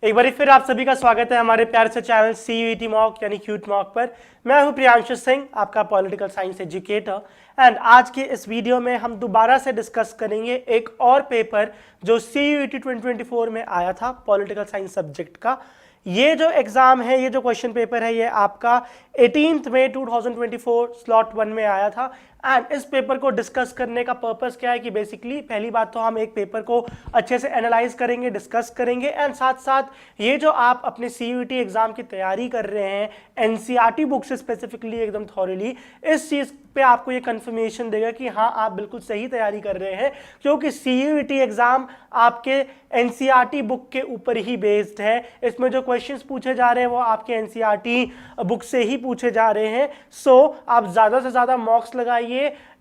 एक बार फिर आप सभी का स्वागत है हमारे प्यारे से चैनल CUET मॉक यानी क्यूट मॉक पर। मैं हूं प्रियांशु सिंह, आपका पॉलिटिकल साइंस एजुकेटर। एंड आज के इस वीडियो में हम दोबारा से डिस्कस करेंगे एक और पेपर जो CUET 2024 में आया था पॉलिटिकल साइंस सब्जेक्ट का। ये जो एग्जाम है, ये जो क्वेश्चन पेपर है, ये आपका 18 मई 2024 स्लॉट 1 में आया था। एंड इस पेपर को डिस्कस करने का पर्पस क्या है कि बेसिकली पहली बात तो हम एक पेपर को अच्छे से एनालाइज करेंगे, डिस्कस करेंगे, एंड साथ साथ ये जो आप अपने CUET एग्जाम की तैयारी कर रहे हैं NCERT बुक से स्पेसिफिकली एकदम थॉरली, इस चीज पे आपको ये कंफर्मेशन देगा कि हाँ आप बिल्कुल सही तैयारी कर रहे हैं, क्योंकि CUET एग्जाम आपके NCERT बुक के ऊपर ही बेस्ड है। इसमें जो क्वेश्चंस पूछे जा रहे हैं वो आपके NCERT बुक से ही पूछे जा रहे हैं। सो आप ज्यादा से ज्यादा मॉक्स लगाइए,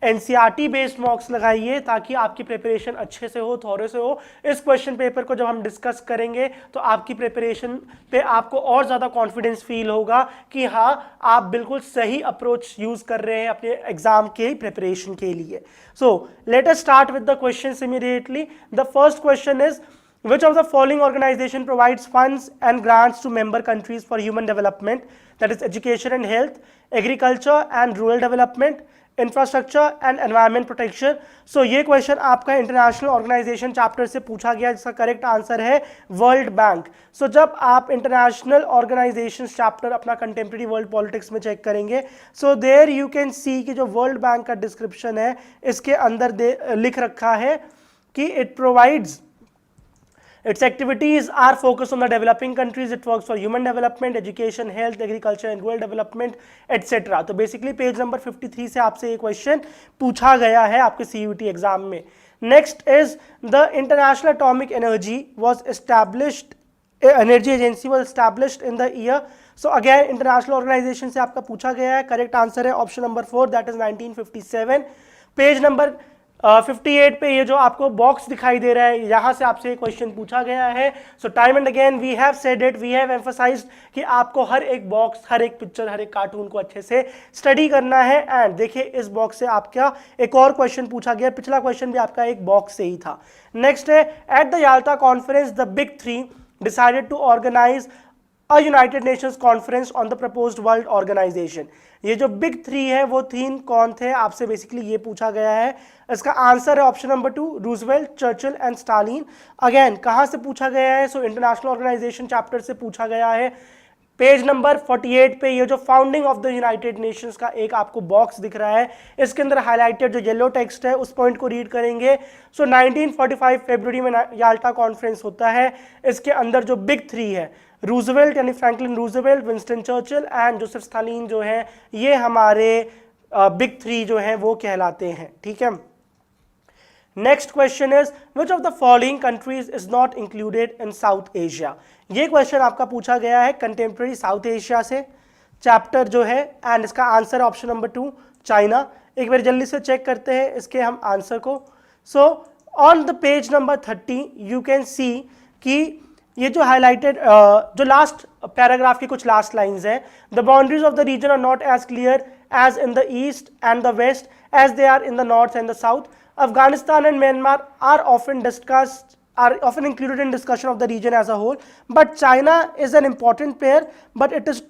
NCERT बेस्ड मॉक्स लगाइए, ताकि आपकी प्रिपरेशन अच्छे से हो, थोड़े से हो। इस क्वेश्चन पेपर को जब हम डिस्कस करेंगे तो आपकी प्रिपरेशन पे आपको और ज्यादा कॉन्फिडेंस फील होगा कि हाँ आप बिल्कुल सही अप्रोच यूज कर रहे हैं अपने एग्जाम के प्रिपरेशन के लिए। So let us start with the questions immediately. The first question is, which of the following organization provides funds and grants to member countries for human development, that is education and health, agriculture and rural development, infrastructure and environment protection? So ये question आपका international organisation chapter से पूछा गया, जिसका correct answer है world bank. So जब आप international organisation chapter अपना कंटेम्प्रेरी वर्ल्ड पॉलिटिक्स में चेक करेंगे, so there you can see कि जो वर्ल्ड बैंक का डिस्क्रिप्शन है इसके अंदर लिख रखा है कि it provides its activities are focused on the developing countries. It works for human development, education, health, agriculture and rural development, etc. तो बेसिकली पेज नंबर 53 से आपसे ये क्वेश्चन पूछा गया है आपके CUET एग्जाम में। Next is, the international atomic energy was established, energy agency was established in the year. So again international organisation से आपका पूछा गया है। करेक्ट आंसर है option number 4, that is 1957। Page number 58 पे ये जो आपको बॉक्स दिखाई दे रहा है, यहां से आपसे क्वेश्चन पूछा गया है। So time and again we have said it, we have emphasised कि आपको हर एक बॉक्स, हर एक पिक्चर, हर एक कार्टून को अच्छे से स्टडी करना है। एंड देखिए इस बॉक्स से आपका एक और क्वेश्चन पूछा गया, पिछला क्वेश्चन भी आपका एक बॉक्स से ही था। नेक्स्ट है, at the Yalta conference the big three decided to organise a United Nations Conference on the proposed world organization। ये जो बिग थ्री है वो तीन कौन थे, आपसे बेसिकली ये पूछा गया है। इसका आंसर है option number 2, Roosevelt, Churchill and Stalin. Again कहां से पूछा गया है? सो इंटरनेशनल ऑर्गेनाइजेशन चैप्टर से पूछा गया है। पेज नंबर 48 पे ये जो founding of the United Nations का एक आपको बॉक्स दिख रहा है, इसके अंदर हाईलाइटेड जो येलो टेक्स्ट है उस पॉइंट को रीड करेंगे। सो 1945 फरवरी में याल्टा कॉन्फ्रेंस होता है। इसके अंदर जो बिग थ्री है, रूजवेल्ट यानी Franklin Roosevelt, Winston Churchill and Joseph Stalin, जो है ये हमारे बिग थ्री जो है वो कहलाते हैं। ठीक है। Next question is, which of the following countries is not included in south Asia? ये क्वेश्चन आपका पूछा गया है कंटेम्प्रेरी साउथ एशिया से चैप्टर जो है, एंड इसका आंसर ऑप्शन नंबर 2, चाइना। एक बार जल्दी से चेक करते हैं इसके हम आंसर को। So on the page number 30 you can see कि ये जो हाईलाइटेड जो लास्ट पैराग्राफ की कुछ लास्ट लाइंस हैं, the boundaries of the region are not as clear as in the east and the west as they are in the north and the south. Afghanistan and Myanmar are often included in discussion of the region as a whole, but China is an important player, but it is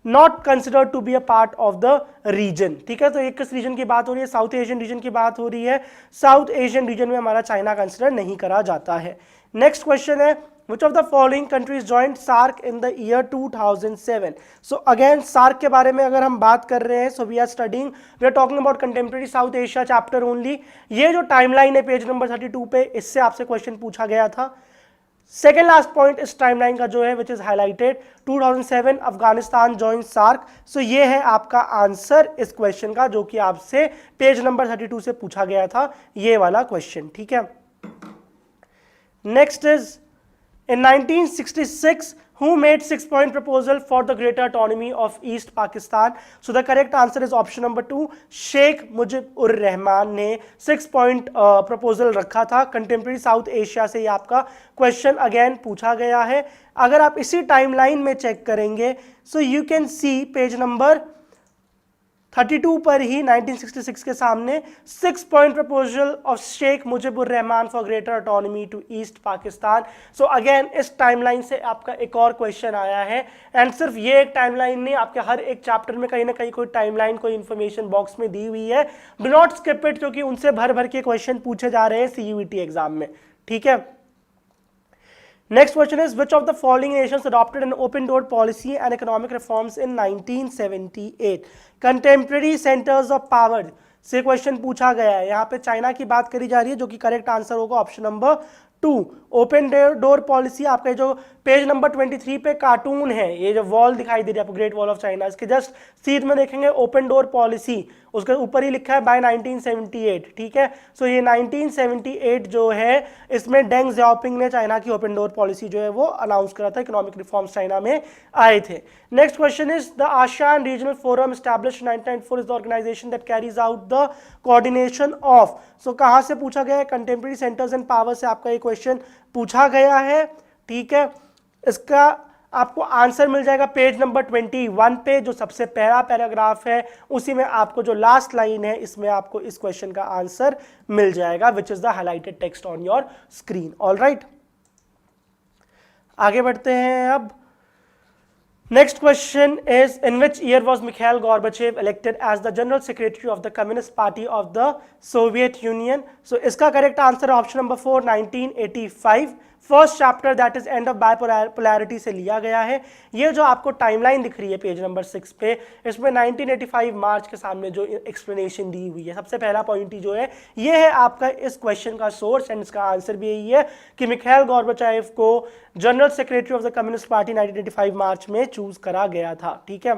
not considered to be a part of the region. ठीक है, तो एक किस reason की बात हो रही है? साउथ एशियन रीजन की बात हो रही है। साउथ एशियन रीजन में हमारा चाइना कंसिडर नहीं करा जाता है। नेक्स्ट क्वेश्चन है, which of the following countries joined SAARC in the year 2007? So again SAARC के बारे में अगर हम बात कर रहे हैं, so we are talking about contemporary South Asia chapter only। ये जो टाइमलाइन है पेज नंबर 32 पे, इससे आपसे क्वेश्चन पूछा गया था। सेकेंड लास्ट पॉइंट इस टाइमलाइन का जो है which is highlighted, 2007 Afghanistan join SAARC. So ये है आपका आंसर इस क्वेश्चन का, जो कि आपसे पेज नंबर 32 से पूछा गया था, ये वाला क्वेश्चन। ठीक है। Next is, in 1966 who made 6-point proposal for the greater autonomy of East Pakistan? So the correct answer is option number 2, Sheikh Mujib ur Rahman ने 6-point proposal रखा था। कंटेम्प्रेरी साउथ एशिया से ये आपका क्वेश्चन अगेन पूछा गया है। अगर आप इसी टाइमलाइन में चेक करेंगे, so you can see page number 32 पर ही 1966 के सामने 6 point proposal of Sheikh Mujibur Rahman for greater autonomy to East Pakistan. So again इस टाइमलाइन से आपका एक और क्वेश्चन आया है, एंड सिर्फ ये एक टाइमलाइन नहीं, आपके हर एक चैप्टर में कहीं ना कहीं कोई टाइमलाइन, कोई इंफॉर्मेशन बॉक्स में दी हुई है। डू नॉट स्किप इट, क्योंकि उनसे भर भर के क्वेश्चन पूछे जा रहे हैं सीयूईटी एग्जाम में, ठीक है। Next question is, which of the following nations adopted an open door policy and economic reforms in 1978? Contemporary centers of power से क्वेश्चन पूछा गया है। यहाँ पे चाइना की बात करी जा रही है, जो कि करेक्ट आंसर होगा option number 2। Open door policy, आपका जो पेज नंबर 23 पे कार्टून है, ये जो वॉल दिखाई दे रही है आपको, ग्रेट वॉल ऑफ चाइना, इसके जस्ट सीध में देखेंगे ओपन डोर पॉलिसी, उसके ऊपर ही लिखा है बाय 1978, ठीक है। सो ये 1978 जो है, इसमें डेंग ज़ियाओपिंग ने चाइना की ओपन डोर पॉलिसी जो है वो अनाउंस करा था, इकोनॉमिक रिफॉर्म्स चाइना में आए थे। Next question is, the ASEAN regional forum established 1994 is the organisation that carries out the coordination of. So कहाँ से पूछा गया है? कंटेम्प्रेरी सेंटर्स एंड पावर से आपका ये क्वेश्चन पूछा गया है, ठीक है। इसका आपको आंसर मिल जाएगा पेज नंबर 21 पे, जो सबसे पहला पैराग्राफ है, उसी में आपको जो लास्ट लाइन है, इसमें आपको इस क्वेश्चन का आंसर मिल जाएगा, विच is the highlighted text on your screen. All right, आगे बढ़ते हैं अब। Next question is, in which year was Mikhail Gorbachev elected as the General Secretary of the Communist Party of the Soviet Union? So इसका correct answer option number 4, 1985। First chapter that is end of bipolarity से लिया गया है। ये जो आपको timeline दिख रही है पेज नंबर 6 पे, इसमें 1985 मार्च के सामने जो एक्सप्लेनेशन दी हुई है, सबसे पहला पॉइंट ही जो है ये है आपका इस क्वेश्चन का सोर्स, एंड इसका आंसर भी यही है कि मिखाइल गॉर्बाचेव को general secretary of the communist party 1985 मार्च में चूज करा गया था, ठीक है।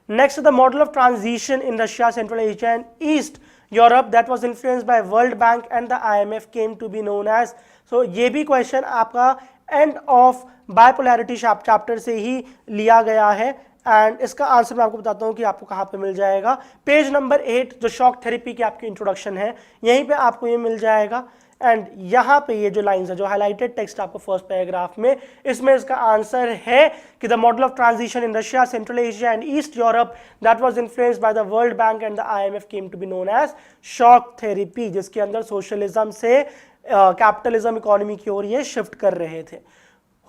Next, the model of transition in Russia, central Asia and east Europe that was influenced by World Bank and the IMF came to be known as. So ये भी question आपका एंड ऑफ बायपोलैरिटी चैप्टर से ही लिया गया है, and इसका answer मैं आपको बताता हूँ कि आपको कहाँ पे मिल जाएगा। पेज नंबर 8 जो शॉक थेरेपी की आपकी इंट्रोडक्शन है, यहीं पे आपको ये मिल जाएगा, एंड यहाँ पे ये जो लाइंस है, जो हाईलाइटेड टेक्स्ट आपको फर्स्ट पैराग्राफ में, इसमें इसका आंसर है कि the model of transition in Russia, central Asia and east Europe that was influenced by the World Bank and the IMF came to be known as shock therapy, जिसके अंदर socialism से capitalism economy की ओर ये shift कर रहे थे।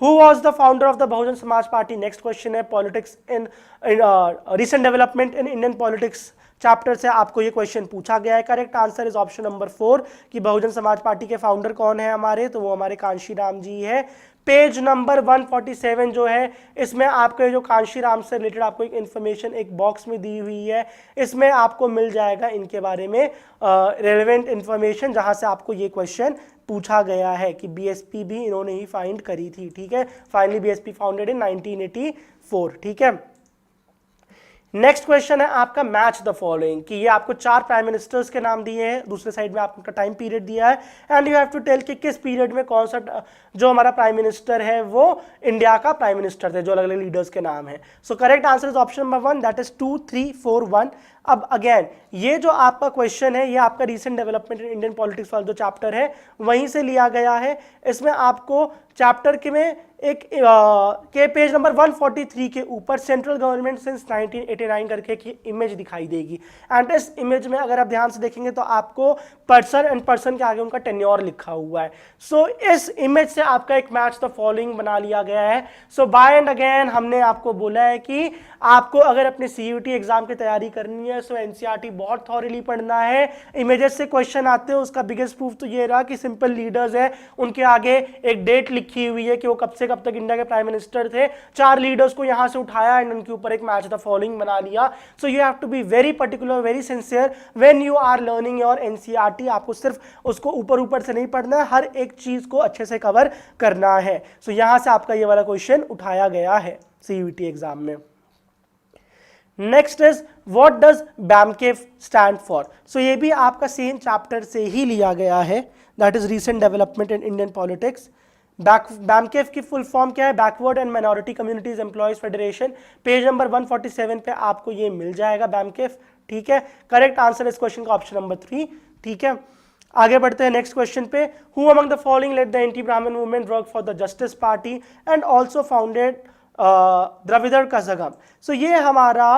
Who was the founder of the Bahujan Samaj party? Next question है, politics in recent development in Indian politics chapter से आपको ये क्वेश्चन पूछा गया है। Correct answer is option number 4 कि बहुजन समाज पार्टी के फाउंडर कौन है हमारे, तो वो हमारे कांशीराम जी है। पेज नंबर 147 जो है, इसमें आपके जो कांशीराम से रिलेटेड आपको एक इन्फॉर्मेशन एक बॉक्स में दी हुई है, इसमें आपको मिल जाएगा इनके बारे में रेलेवेंट इन्फॉर्मेशन, जहां से आपको ये क्वेश्चन पूछा गया है कि बीएसपी भी इन्होंने ही फाइंड करी थी, ठीक है। फाइनली बीएसपी फाउंडेड इन 1984, ठीक है। नेक्स्ट क्वेश्चन है आपका मैच द फॉलोइंग, कि ये आपको 4 प्राइम मिनिस्टर्स के नाम दिए हैं, दूसरे साइड में आपका टाइम पीरियड दिया है, and you have to tell कि किस पीरियड में कौन सा जो हमारा प्राइम मिनिस्टर है वो इंडिया का प्राइम मिनिस्टर थे, जो अलग अलग लीडर्स के नाम है। सो correct answer is option number 1 that is 2, 3, 4, 1। अब अगेन ये जो आपका क्वेश्चन है, ये आपका recent development in Indian politics वाला जो चैप्टर है वहीं से लिया गया है। इसमें आपको चैप्टर के में एक के पेज नंबर 143 के ऊपर सेंट्रल गवर्नमेंट सिंस 1989 करके की इमेज दिखाई देगी, एंड इस इमेज में अगर आप ध्यान से देखेंगे तो आपको पर्सन एंड पर्सन के आगे उनका टेन्योर लिखा हुआ है। सो इस इमेज से आपका एक मैच द फॉलोइंग बना लिया गया है। सो बाय एंड अगेन हमने आपको बोला है कि आपको अगर अपने CUT एग्जाम की तैयारी करनी है, सो NCERT बहुत थॉरली पढ़ना है। इमेजेस से क्वेश्चन आते हैं, उसका बिगेस्ट प्रूफ तो ये रहा कि सिंपल लीडर्स है, उनके आगे एक डेट लिखी हुई है कि वो कब से कब तक इंडिया के प्राइम मिनिस्टर थे। 4 लीडर्स को यहां से उठाया एंड उनके ऊपर एक मैच द फॉलोइंग बना लिया। So you have to be very particular, very sincere when you are learning your NCERT। आपको सिर्फ उसको ऊपर ऊपर से नहीं पढ़ना है, हर एक चीज को अच्छे से कवर करना है। सो यहां से आपका ये वाला क्वेश्चन उठाया गया है CUT एग्जाम में। Next is what does BAMKEF stand for? So ये भी आपका सेम चैप्टर से ही लिया गया है, that is recent development in Indian politics. BAMKEF की फुल फॉर्म क्या है? Backward and minority communities employees federation. Page number 147 पे आपको ये मिल जाएगा BAMKEF, ठीक है। करेक्ट आंसर इस क्वेश्चन का ऑप्शन नंबर 3, ठीक है। आगे बढ़ते हैं नेक्स्ट क्वेश्चन पे। Who among the following led the anti Brahmin movement work for the Justice party and also founded Dravidar Kazhagam? सो ये हमारा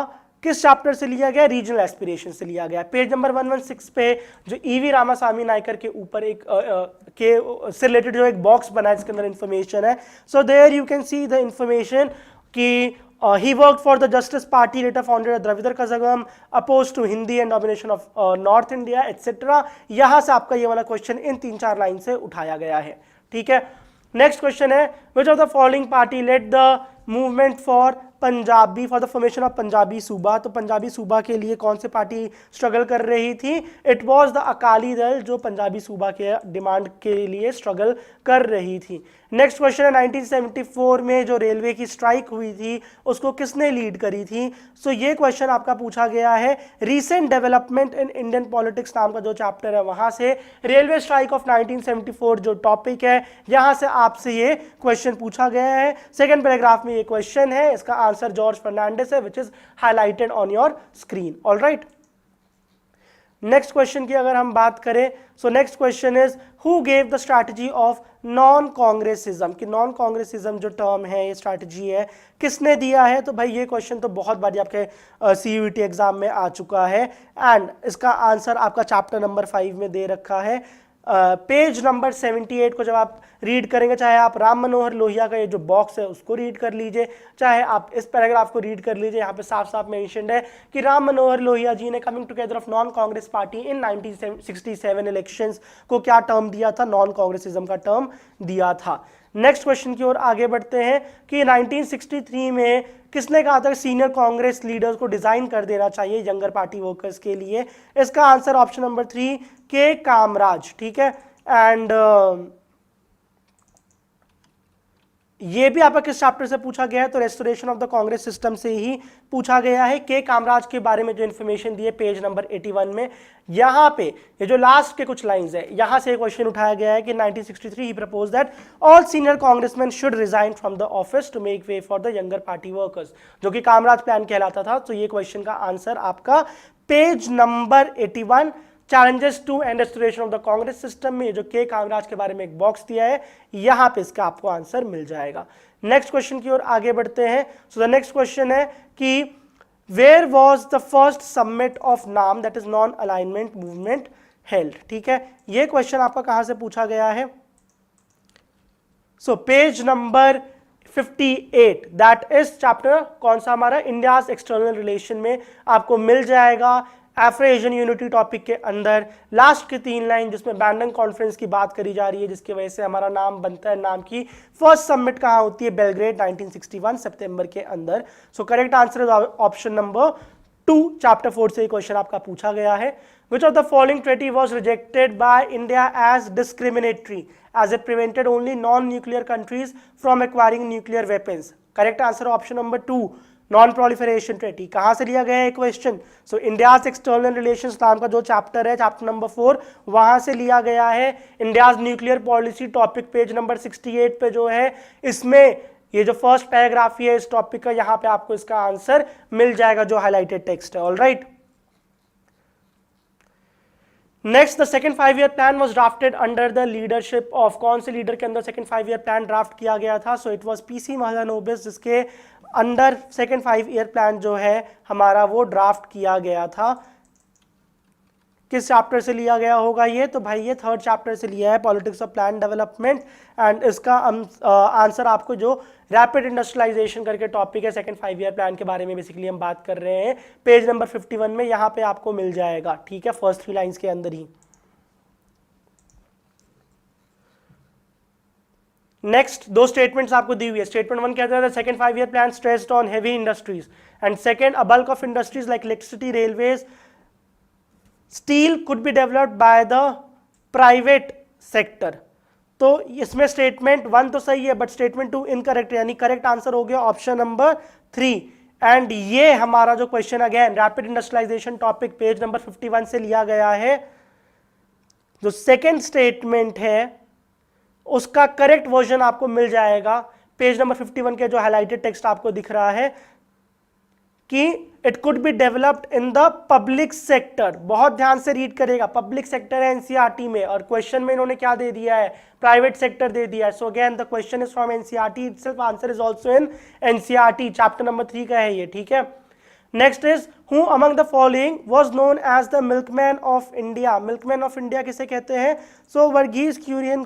किस चैप्टर से लिया गया? रीजनल एस्पिरेशन से लिया गया। पेज नंबर 116 पे जो ईवी रामास्वामी नायकर के ऊपर एक के से रिलेटेड जो एक बॉक्स बना है जिसके अंदर इंफॉर्मेशन है। So there you can see the information कि he worked for the Justice Party, later founded a Dravidar Kazhagam, opposed to Hindi and domination of North India, etc. यहाँ से आपका ये वाला क्वेश्चन इन 3-4 लाइन से उठाया गया है, ठीक है। नेक्स्ट क्वेश्चन है, which of the following party led the movement for Punjabi for the formation of Punjabi Suba? तो पंजाबी सूबा के लिए कौन सी पार्टी स्ट्रगल कर रही थी? It was the Akali Dal जो पंजाबी सूबा के डिमांड के लिए स्ट्रगल कर रही थी। नेक्स्ट क्वेश्चन है, 1974 में जो रेलवे की स्ट्राइक हुई थी उसको किसने लीड करी थी? सो ये क्वेश्चन आपका पूछा गया है recent development in Indian politics नाम का जो चैप्टर है वहां से। रेलवे स्ट्राइक ऑफ 1974 जो टॉपिक है यहां से आपसे ये क्वेश्चन पूछा गया है। सेकेंड पैराग्राफ में ये क्वेश्चन है, इसका आंसर जॉर्ज फर्नांडिस है, which is highlighted on your screen. Alright, next question की अगर हम बात करें, so next question is who gave the strategy of non Congressism? कि नॉन कांग्रेसिज्म जो टर्म है, ये स्ट्रैटेजी है, किसने दिया है? तो भाई ये क्वेश्चन तो बहुत बार आपके CUET एग्जाम में आ चुका है एंड इसका आंसर आपका चैप्टर नंबर 5 में दे रखा है। पेज नंबर 78 को जब आप रीड करेंगे, चाहे आप राम मनोहर लोहिया का ये जो बॉक्स है उसको रीड कर लीजिए, चाहे आप इस पैराग्राफ को रीड कर लीजिए, यहाँ पे साफ साफ मेंशन्ड है कि राम मनोहर लोहिया जी ने coming together of non Congress party in 1967 elections को क्या टर्म दिया था? नॉन कांग्रेसिज्म का टर्म दिया था। नेक्स्ट क्वेश्चन की ओर आगे बढ़ते हैं कि 1963 में किसने कहा था सीनियर कांग्रेस लीडर्स को डिजाइन कर देना चाहिए यंगर पार्टी वर्कर्स के लिए? इसका आंसर ऑप्शन नंबर 3 के कामराज, ठीक है। एंड ये भी आपका किस चैप्टर से पूछा गया है? तो restoration of the Congress system से ही पूछा गया है। के कामराज के बारे में जो इन्फॉर्मेशन दी है पेज नंबर 81 में, यहाँ पे ये जो लास्ट के कुछ लाइंस है यहाँ से क्वेश्चन उठाया गया है कि 1963 he propose that all senior congressman should resign from the office to make way for the younger party workers, जो कि कामराज प्लान कहलाता था। तो ये क्वेश्चन का आंसर आपका page number 81 challenges to and restoration of the Congress system में जो के कामराज के बारे में एक बॉक्स दिया है, यहां पे इसका आपको आंसर मिल जाएगा। नेक्स्ट क्वेश्चन की ओर आगे बढ़ते हैं। सो द नेक्स्ट क्वेश्चन है कि where was the first summit of नाम that is non alignment movement held? ठीक है, ये क्वेश्चन आपका कहां से पूछा गया है? So page number 58 that is chapter कौन सा हमारा? इंडियाज एक्सटर्नल रिलेशन में आपको मिल जाएगा। अफ्रो एशियन यूनिटी टॉपिक के अंदर लास्ट की 3 लाइन जिसमें बैंडन कॉन्फ्रेंस की बात करी जा रही है, जिसकी वजह से हमारा नाम बनता है, नाम की फर्स्ट समिट कहां होती है? बेलग्रेड 1961 सितंबर के अंदर। So correct answer is option number 2, chapter 4 से क्वेश्चन आपका पूछा गया है। Which of the following treaty was rejected by India as discriminatory as it prevented only non-nuclear countries from acquiring nuclear weapons? Correct answer option number 2, non proliferation treaty. कहां से लिया गया है क्वेश्चन? सो इंडियाज एक्सटर्नल रिलेशंस नाम का जो chapter है, chapter number 4, वहां से लिया गया है। India's nuclear policy topic page number 68 पे जो है, इसमें ये जो फर्स्ट पैराग्राफ है इस टॉपिक का, यहां पे आपको इसका आंसर मिल जाएगा जो हाईलाइटेड टेक्स्ट है। Alright, next the second 5 year plan was drafted under the leadership of, कौन से लीडर के अंदर सेकंड 5 ईयर प्लान ड्राफ्ट किया गया था? So it was PC Mahalanobis, जिसके अंडर सेकंड 5 ईयर प्लान जो है हमारा वो ड्राफ्ट किया गया था। किस चैप्टर से लिया गया होगा ये? तो भाई ये 3rd चैप्टर से लिया है, politics of plan development. And इसका आंसर आपको जो रैपिड इंडस्ट्रियलाइजेशन करके टॉपिक है सेकंड 5 ईयर प्लान के बारे में बेसिकली हम बात कर रहे हैं, पेज नंबर 51 में यहाँ पे आपको मिल जाएगा। ठीक है, फर्स्ट 3 लाइंस के अंदर ही। नेक्स्ट 2 स्टेटमेंट्स आपको दी हुई है। स्टेटमेंट 1 कहता है second 5 year plan stressed on heavy industries and second a bulk of industries like electricity, railways, steel could be developed by the private sector. तो इसमें स्टेटमेंट 1 तो सही है बट स्टेटमेंट 2 इनकरेक्ट, यानी करेक्ट आंसर हो गया ऑप्शन नंबर 3। एंड ये हमारा जो question again rapid industrialisation topic page number 51 से लिया गया है। जो सेकेंड स्टेटमेंट है उसका करेक्ट वर्जन आपको मिल जाएगा पेज नंबर 51 के जो हाईलाइटेड टेक्स्ट आपको दिख रहा है कि it could be developed in the public sector. बहुत ध्यान से रीड करेगा, पब्लिक सेक्टर है एनसीईआरटी में और क्वेश्चन में इन्होंने क्या दे दिया है? प्राइवेट सेक्टर दे दिया है। So again the question is from NCERT itself, answer is also in NCERT, chapter number 3 का है ये। ठीक है, next is who among the following was known as the milkman of India. Milkman of India किसे कहते हैं? सो वर्गीज क्यूरियन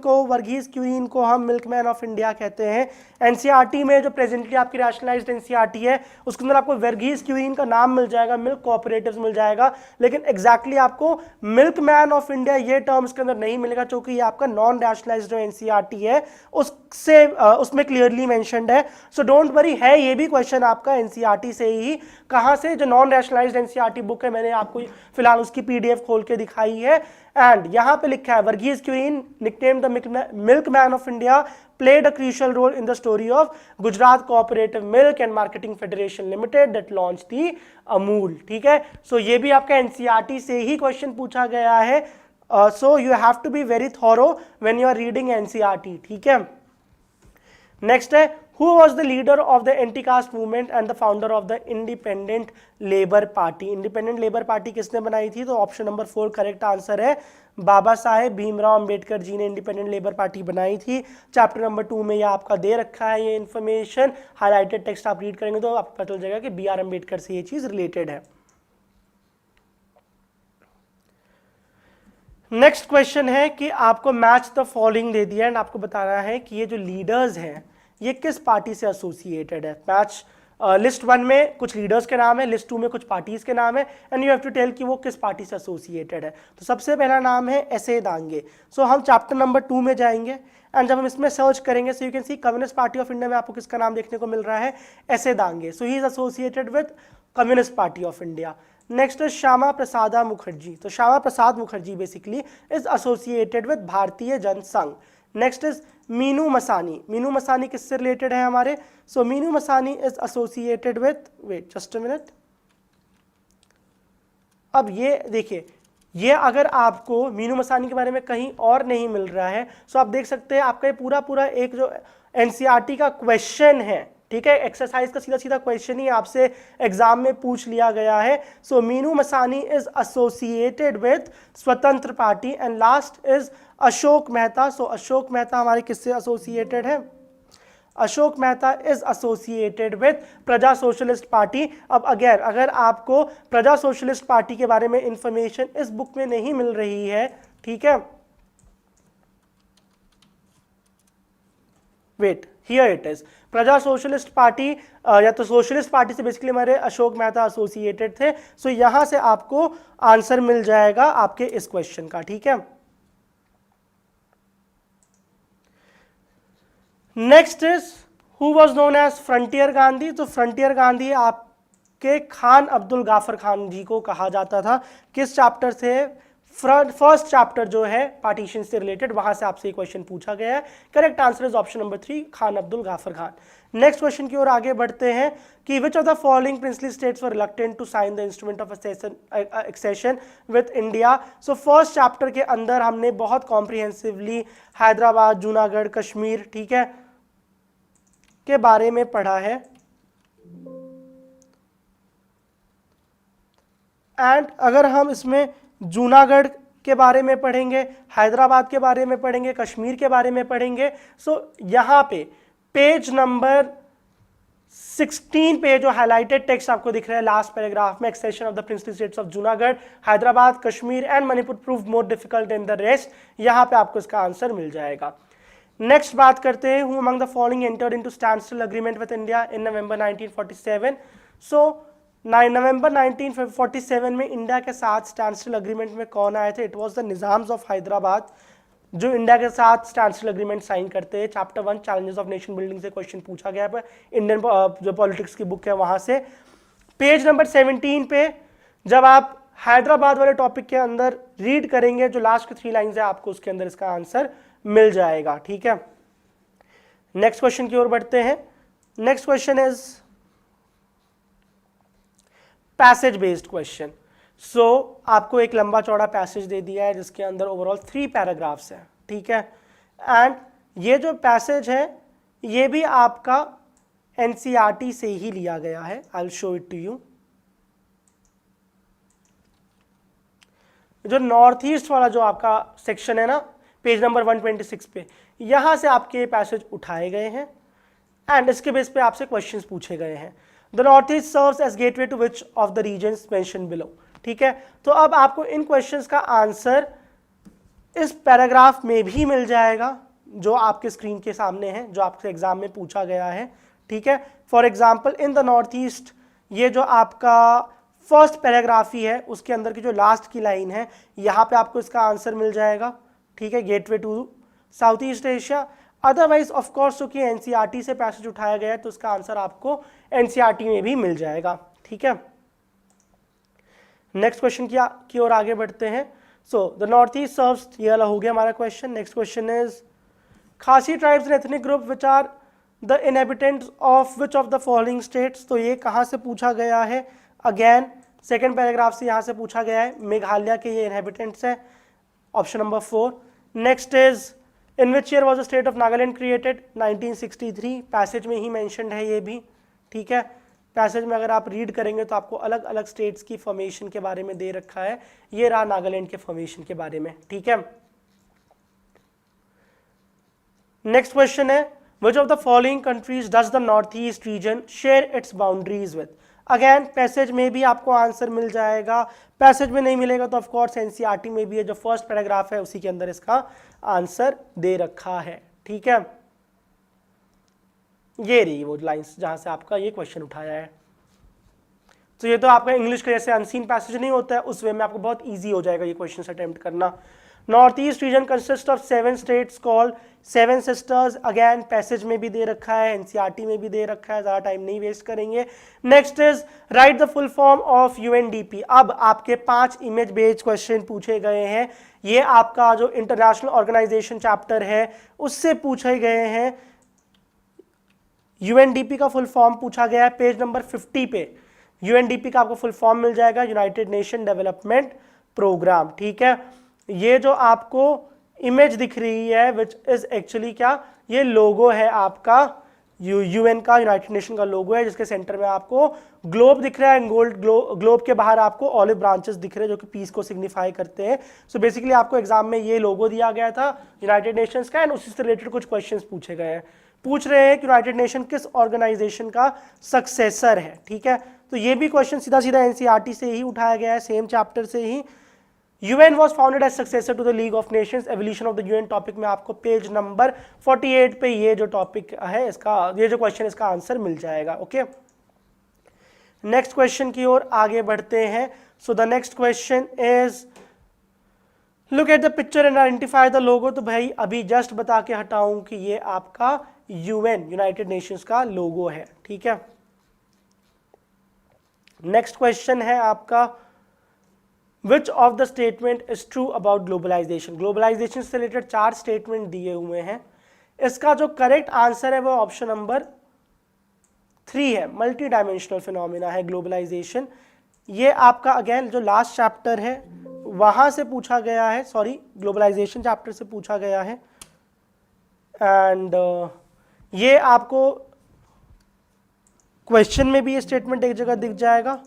को हम मिल्कमैन ऑफ इंडिया कहते हैं। एनसीईआरटी में जो प्रेजेंटली आपकी रैशनलाइज्ड एनसीईआरटी है उसके अंदर आपको वर्गीज क्यूरियन का नाम मिल जाएगा, मिल्क कोऑपरेटिव्स मिल जाएगा, लेकिन एग्जैक्टली आपको मिल्कमैन ऑफ इंडिया ये टर्म इसके अंदर नहीं मिलेगा, क्योंकि ये आपका नॉन रैशनलाइज्ड जो एनसीईआरटी है उससे उसमें क्लियरली मेंशन्ड है। सो डोंट वरी, है ये भी क्वेश्चन आपका एनसीईआरटी से ही। कहां से? जो नॉन रैशनलाइज्ड एनसीईआरटी बुक है, मैंने आपको फिलहाल उसकी पीडीएफ खोल के दिखाई है। एंड यहां पे लिखा है Varghese Kurien nickname the milkman of India played a crucial role in the story of Gujarat Cooperative Milk and Marketing Federation Limited that launched the Amul। ठीक है, सो ये भी आपका एनसीईआरटी से ही क्वेश्चन पूछा गया है। So you have to be very thorough when you are reading NCERT. ठीक है, नेक्स्ट है Who was the leader of the anti-caste movement and the founder of the Independent Labour Party? Independent Labour Party किसने बनाई थी? तो option number 4 correct answer है। बाबा साहेब भीमराव अंबेडकर जी ने independent labour party बनाई थी। चैप्टर नंबर 2 में ये आपका दे रखा है ये इन्फॉर्मेशन, हाईलाइटेड टेक्स्ट आप रीड करेंगे तो आपको पता चल जाएगा कि बी आर अम्बेडकर से ये चीज रिलेटेड है। नेक्स्ट क्वेश्चन है कि आपको मैच द फॉलोइंग दे दिया एंड आपको बताना है कि ये जो लीडर्स हैं ये किस पार्टी से एसोसिएटेड है। मैच लिस्ट 1 में कुछ लीडर्स के नाम है, लिस्ट 2 में कुछ पार्टीज के नाम है, and you have to tell कि वो किस पार्टी से एसोसिएटेड है। तो सबसे पहला नाम है एसे दांगे। सो हम चैप्टर नंबर 2 में जाएंगे एंड जब हम इसमें सर्च करेंगे so you can see communist party of India में आपको किसका नाम देखने को मिल रहा है? S A Dange. So he is associated with communist party of India. Next is Shyama Prasad Mukherjee. तो Shyama Prasad Mukherjee basically is associated with Bharatiya Jana Sangh. Next is Minoo Masani. Minoo Masani किससे रिलेटेड है हमारे? So Minoo Masani is associated with, wait just a minute, अब ये देखिए, ये अगर आपको मीनू मसानी के बारे में कहीं और नहीं मिल रहा है सो आप देख सकते हैं आपका ये पूरा एक जो एनसीईआरटी का क्वेश्चन है, ठीक है, एक्सरसाइज का सीधा सीधा क्वेश्चन ही आपसे एग्जाम में पूछ लिया गया है। So Minoo Masani is associated with Swatantra party and last is Ashok Mehta. So Ashok Mehta हमारे किससे एसोसिएटेड है? Ashok Mehta is associated with Praja socialist party. अब अगेन अगर आपको प्रजा सोशलिस्ट पार्टी के बारे में इंफॉर्मेशन इस बुक में नहीं मिल रही है, ठीक है, वेट हियर इट इज, प्रजा सोशलिस्ट पार्टी या तो सोशलिस्ट पार्टी से बेसिकली हमारे अशोक मेहता एसोसिएटेड थे। सो यहां से आपको आंसर मिल जाएगा आपके इस क्वेश्चन का। ठीक है, next is who was known as Frontier Gandhi. तो फ्रंटियर गांधी आपके खान अब्दुल गाफर खान जी को कहा जाता था। किस चैप्टर से? फर्स्ट चैप्टर जो है पार्टीशन से रिलेटेड, वहां से आपसे क्वेश्चन पूछा गया है। Correct answer is option number 3 Khan Abdul Ghaffar Khan. Next question की ओर आगे बढ़ते हैं कि which of the following princely states were reluctant to sign the instrument of accession with India. So first chapter के अंदर हमने बहुत कॉम्प्रिहेंसिवली हैदराबाद, जूनागढ़, कश्मीर, ठीक है, के बारे में पढ़ा है। एंड अगर हम इसमें जूनागढ़ के बारे में पढ़ेंगे, हैदराबाद के बारे में पढ़ेंगे, कश्मीर के बारे में पढ़ेंगे, सो यहां पे पेज नंबर 16 पे जो हाईलाइटेड टेक्स्ट आपको दिख रहा है लास्ट पैराग्राफ में, accession of the princely states of Junagadh, Hyderabad, Kashmir and Manipur prove more difficult than the rest, यहां पे आपको इसका आंसर मिल जाएगा। नेक्स्ट बात करते हैं who among the following entered into standstill agreement with India in November 1947। So November 1947 में इंडिया के साथ स्टैंडस्टिल एग्रीमेंट में कौन आए थे? It was the Nizams of Hyderabad जो इंडिया के साथ स्टैंडस्टिल एग्रीमेंट साइन करते हैं। Chapter 1 challenges of nation building से क्वेश्चन पूछा गया है, इंडियन जो पॉलिटिक्स की बुक है वहां से। पेज नंबर 17 पे जब आप हैदराबाद वाले टॉपिक के अंदर रीड करेंगे, जो लास्ट की 3 लाइन्स है आपको उसके अंदर इसका आंसर मिल जाएगा। ठीक है, नेक्स्ट क्वेश्चन की ओर बढ़ते हैं। Next question is passage based question. So आपको एक लंबा चौड़ा पैसेज दे दिया है जिसके अंदर ओवरऑल 3 पैराग्राफ्स हैं, ठीक है, एंड ये जो पैसेज है ये भी आपका एनसीईआरटी से ही लिया गया है। I will show it to you. जो नॉर्थ ईस्ट वाला जो आपका सेक्शन है ना, पेज नंबर 126 पे, यहां से आपके पैसेज उठाए गए हैं एंड इसके बेस पे आपसे क्वेश्चंस पूछे गए हैं। The North East serves as gateway to which of the regions mention below. ठीक है, तो अब आपको इन क्वेश्चंस का आंसर इस पैराग्राफ में भी मिल जाएगा जो आपके स्क्रीन के सामने है, जो आपके एग्जाम में पूछा गया है। ठीक है, for example in the North east, ये जो आपका फर्स्ट पैराग्राफ ही है उसके अंदर की जो लास्ट की लाइन है, यहाँ पे आपको इसका आंसर मिल जाएगा। ठीक है, gateway to South East Asia. Otherwise of course क्योंकि एनसीईआरटी से पैसेज उठाया गया है तो इसका आंसर आपको एनसीईआरटी में भी मिल जाएगा। ठीक है, नेक्स्ट क्वेश्चन की ओर आगे बढ़ते हैं। So the North East serves, ये वाला हो गया हमारा क्वेश्चन। Next question is Khasi tribes and ethnic group which are the inhabitants of which of the following states. तो ये कहाँ से पूछा गया है? अगेन सेकेंड पैराग्राफ से यहाँ से पूछा गया है। मेघालय के ये इनहेबिटेंट्स है, option number 4। Next is in which year was the state of Nagaland created? 1963, passage में ही मैंशनड है ये भी। ठीक है, पैसेज में अगर आप रीड करेंगे तो आपको अलग अलग स्टेट्स की फॉर्मेशन के बारे में दे रखा है। ये रहा नागालैंड के फॉर्मेशन के बारे में। ठीक है, नेक्स्ट क्वेश्चन है which of the following countries does the North east region share its boundaries with? Again passage में भी आपको आंसर मिल जाएगा। पैसेज में नहीं मिलेगा तो ऑफकोर्स एनसीईआरटी में भी है, जो फर्स्ट पैराग्राफ है उसी के अंदर इसका आंसर दे रखा है। ठीक है, ये रही वो लाइंस जहां से आपका ये क्वेश्चन उठाया है। तो ये तो आपका इंग्लिश का जैसे अनसीन पैसेज नहीं होता है, उस वे में आपको बहुत इजी हो जाएगा ये क्वेश्चन अटेम्प्ट करना। North east region consist of 7 states called 7 sisters. Again passage में भी दे रखा है, एनसीईआरटी में भी दे रखा है, ज़्यादा टाइम नहीं वेस्ट करेंगे। Next is right the full form of UNDP. अब आपके 5 इमेज बेस्ड क्वेश्चन पूछे गए हैं। ये आपका जो इंटरनेशनल ऑर्गेनाइजेशन चैप्टर है उससे पूछे गए हैं। यूएनडीपी का फुल फॉर्म पूछा गया है, पेज नंबर 50 पे यूएनडीपी का आपको फुल फॉर्म मिल जाएगा, यूनाइटेड नेशन डेवलपमेंट प्रोग्राम। ठीक है, ये जो आपको इमेज दिख रही है विच इज एक्चुअली क्या, ये लोगो है आपका यूएन का, यूनाइटेड नेशन का लोगो है, जिसके सेंटर में आपको ग्लोब दिख रहा है। गोल्ड ग्लोब के बाहर आपको ऑलिव ब्रांचेस दिख रहे हैं जो कि पीस को सिग्निफाई करते हैं। सो बेसिकली आपको एग्जाम में ये लोगो दिया गया था यूनाइटेड नेशंस का, एंड उसी से रिलेटेड कुछ क्वेश्चंस पूछे गए हैं। पूछ रहे हैं कि यूनाइटेड नेशन किस ऑर्गेनाइजेशन का सक्सेसर है। ठीक है, तो ये भी क्वेश्चन सीधा सीधा एनसीईआरटी से ही उठाया गया है, सेम चैप्टर से ही। UN was founded as successor to the League of Nations, evolution of the UN topic में आपको पेज नंबर 48 पे ये जो टॉपिक है इसका, ये जो क्वेश्चन इसका आंसर मिल जाएगा। ओके, नेक्स्ट क्वेश्चन की ओर आगे बढ़ते हैं। So the next question is look at the picture and identify the logo. तो भाई अभी जस्ट बता के हटाऊं कि ये आपका UN यूनाइटेड नेशंस का लोगो है। ठीक है, नेक्स्ट क्वेश्चन है आपका Which of the statement is true about globalization? Globalisation से रिलेटेड 4 स्टेटमेंट दिए हुए हैं। इसका जो करेक्ट आंसर है वो ऑप्शन नंबर 3 है, मल्टी डायमेंशनल फिनोमिना है ग्लोबलाइजेशन। ये आपका अगेन जो लास्ट चैप्टर है वहां से पूछा गया है, सॉरी ग्लोबलाइजेशन चैप्टर से पूछा गया है। एंड ये आपको क्वेश्चन में भी ये स्टेटमेंट एक जगह दिख जाएगा,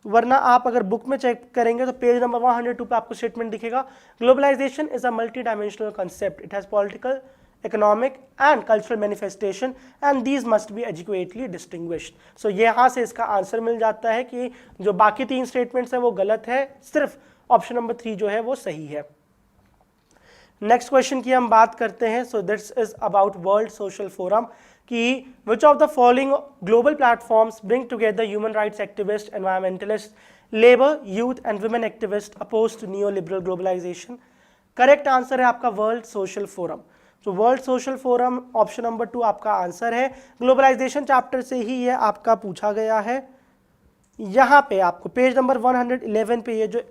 वरना आप अगर बुक में चेक करेंगे तो पेज नंबर 102 पे आपको स्टेटमेंट दिखेगा। Globalization is a multi dimensional concept, it has political, economic and cultural manifestation and these must be adequately distinguished. So यहाँ से इसका आंसर मिल जाता है कि जो बाकी 3 स्टेटमेंट्स हैं वो गलत है, सिर्फ ऑप्शन नंबर 3 जो है वो सही है। नेक्स्ट क्वेश्चन की हम बात करते हैं। So this is about world social forum कि which of the following global platforms bring together human rights activists, environmentalists, labor, youth and women activists opposed to neoliberal globalization? Correct answer है आपका world social forum. तो world social forum option number 2 आपका answer है। Globalisation chapter से ही ये आपका पूछा गया है। यहाँ पे आपको पेज नंबर 111 पे ये जो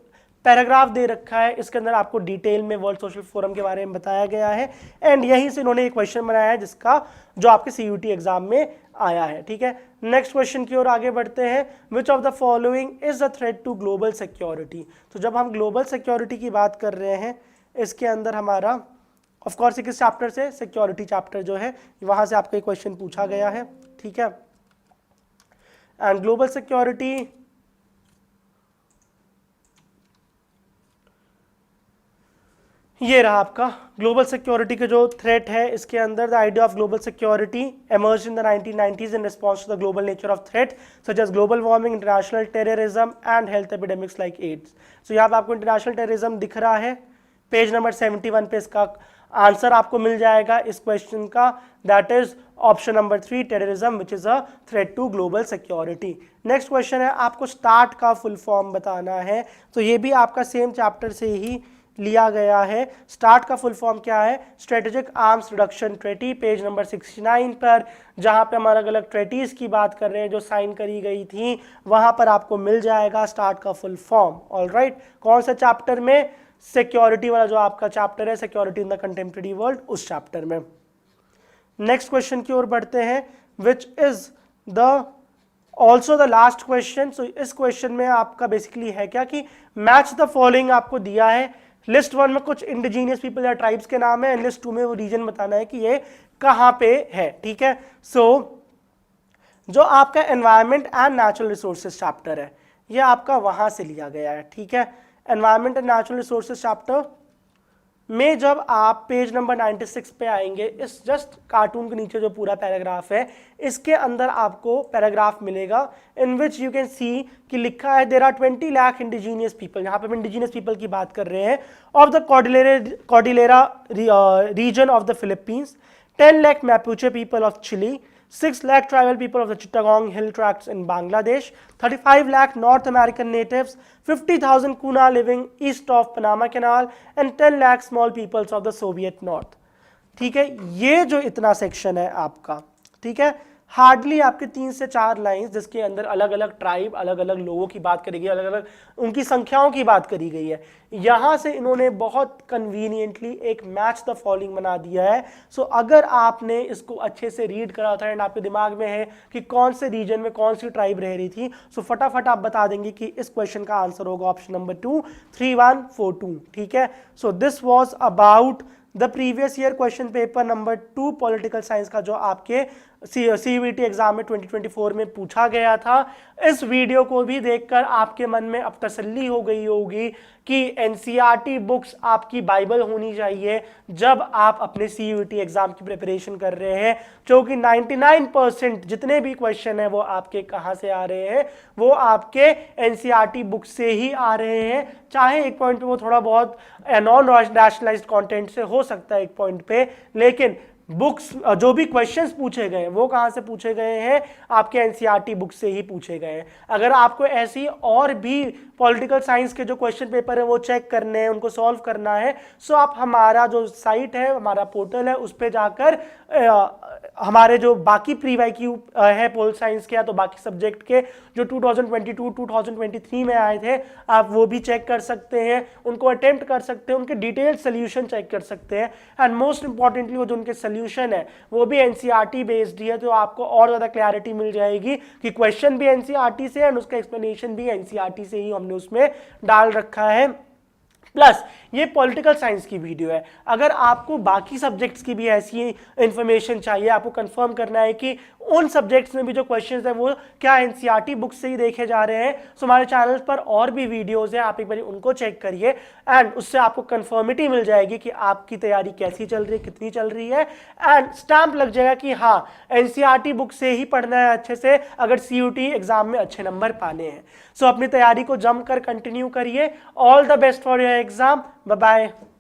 पैराग्राफ दे रखा है इसके अंदर आपको डिटेल में वर्ल्ड सोशल फोरम के बारे में बताया गया है, एंड यहीं से इन्होंने एक क्वेश्चन बनाया है जिसका जो आपके सीयूटी एग्जाम में आया है। ठीक है, नेक्स्ट क्वेश्चन की ओर आगे बढ़ते हैं। Which of the following is a threat to global security? तो जब हम ग्लोबल सिक्योरिटी की बात कर रहे हैं इसके अंदर हमारा ऑफ कोर्स किस चैप्टर से, सिक्योरिटी चैप्टर जो है वहां से आपका एक क्वेश्चन पूछा गया है। ठीक है, एंड ग्लोबल सिक्योरिटी ये रहा आपका ग्लोबल सिक्योरिटी का जो थ्रेट है, इसके अंदर the idea of global security emerged in the 1990s in response to the global nature of threat such as global warming, international terrorism and health epidemics like AIDS. So यहाँ पे आपको international terrorism दिख रहा है, page number 71 पे इसका answer आपको मिल जाएगा इस क्वेश्चन का, that is option number 3, terrorism which is a threat to global security. Next question है, आपको स्टार्ट का फुल फॉर्म बताना है, तो ये भी आपका सेम चैप्टर से ही लिया गया है। स्टार्ट का फुल फॉर्म क्या है? Strategic arms reduction treaty, page number 69 पर, जहां पे हम अलग अलग ट्रेटीज की बात कर रहे हैं जो साइन करी गई थी, वहां पर आपको मिल जाएगा स्टार्ट का फुल फॉर्म। ऑलराइट, कौन सा चैप्टर में? सिक्योरिटी वाला जो आपका चैप्टर है, security in the contemporary world, उस चैप्टर में। नेक्स्ट क्वेश्चन की ओर बढ़ते हैं, which is the also the last question. So इस क्वेश्चन में आपका बेसिकली है क्या कि मैच द फॉलोइंग आपको दिया है। लिस्ट 1 में कुछ इंडिजीनियस पीपल या ट्राइब्स के नाम है, लिस्ट 2 में वो रीजन बताना है कि ये कहां पे है। ठीक है, सो जो आपका environment and natural resources chapter है, ये आपका वहां से लिया गया है। ठीक है, environment and natural resources chapter में जब आप पेज नंबर 96 पे आएंगे, इस जस्ट कार्टून के नीचे जो पूरा पैराग्राफ है, इसके अंदर आपको पैराग्राफ मिलेगा इन विच यू कैन सी कि लिखा है there are 20 lakh indigenous people, यहाँ पे हम इंडिजीनियस पीपल की बात कर रहे हैं, of the Cordillera region of the Philippines, 10 lakh Mapuche people of Chile, 6 lakh tribal people of the Chittagong Hill Tracts in Bangladesh, 35 lakh North American natives, 50,000 Kuna living east of Panama Canal and 10 lakh small peoples of the Soviet North. ठीक है, ये जो इतना section है आपका, ठीक है, hardly आपके 3 से 4 लाइंस जिसके अंदर अलग अलग ट्राइब, अलग अलग लोगों की बात करी गई, अलग अलग उनकी संख्याओं की बात करी गई है। यहां से इन्होंने बहुत कन्वीनियंटली एक मैच द फॉलोइंग बना दिया है। सो अगर आपने इसको अच्छे से रीड करा था एंड आपके दिमाग में है कि कौन से रीजन में कौन सी ट्राइब रह रही थी, सो फटाफट आप बता देंगे कि इस क्वेश्चन का आंसर होगा ऑप्शन नंबर 2, 3142। ठीक है, so this was about the previous year question paper number 2 political science का, जो आपके CUET एग्जाम में 2024 में पूछा गया था। इस वीडियो को भी देखकर आपके मन में अब तसल्ली हो गई होगी कि NCERT बुक्स आपकी बाइबल होनी चाहिए जब आप अपने CUET एग्जाम की प्रिपरेशन कर रहे हैं, क्योंकि 99% जितने भी क्वेश्चन हैं वो आपके कहाँ से आ रहे हैं? वो आपके NCERT बुक से ही आ रहे हैं। चाहे एक पॉइंट पे वो थोड़ा बहुत नॉन रैशनलाइज्ड कंटेंट से हो सकता है एक पॉइंट पे, लेकिन बुक्स जो भी क्वेश्चंस पूछे गए वो कहां से पूछे गए हैं? आपके NCERT बुक से ही पूछे गए हैं। अगर आपको ऐसी और भी पॉलिटिकल साइंस के जो क्वेश्चन पेपर है वो चेक करने हैं, उनको सॉल्व करना है, सो आप हमारा जो साइट है, हमारा पोर्टल है, उस पर जाकर हमारे जो बाकी प्री वाईक्यू है पोल साइंस के या तो बाकी सब्जेक्ट के जो 2022-2023 में आए थे, आप वो भी चेक कर सकते हैं, उनको अटेम्प्ट कर सकते हैं, उनके डिटेल्ड सोल्यूशन चेक कर सकते हैं। एंड मोस्ट इंपॉर्टेंटली वो जो उनके सोल्यूशन है वो भी NCERT बेस्ड ही है, तो आपको और ज़्यादा क्लैरिटी मिल जाएगी कि क्वेश्चन भी NCERT से एंड उसका एक्सप्लेनेशन भी NCERT से ही हमने उसमें डाल रखा है। प्लस ये पॉलिटिकल साइंस की वीडियो है। अगर आपको बाकी सब्जेक्ट्स की भी ऐसी इंफॉर्मेशन चाहिए, आपको कंफर्म करना है कि उन सब्जेक्ट्स में भी जो क्वेश्चंस है वो क्या NCERT बुक से ही देखे जा रहे हैं, तो हमारे चैनल पर और भी वीडियोस हैं, आप एक बार उनको चेक करिए एंड उससे आपको कंफर्मिटी मिल जाएगी कि आपकी तैयारी कैसी चल रही है, कितनी चल रही है, एंड स्टैंप लग जाएगा कि हाँ NCERT बुक से ही पढ़ना है अच्छे से अगर CUET एग्जाम में अच्छे नंबर पाने हैं। सो अपनी तैयारी को जमकर कंटिन्यू करिए। All the best for your exam. Bye bye.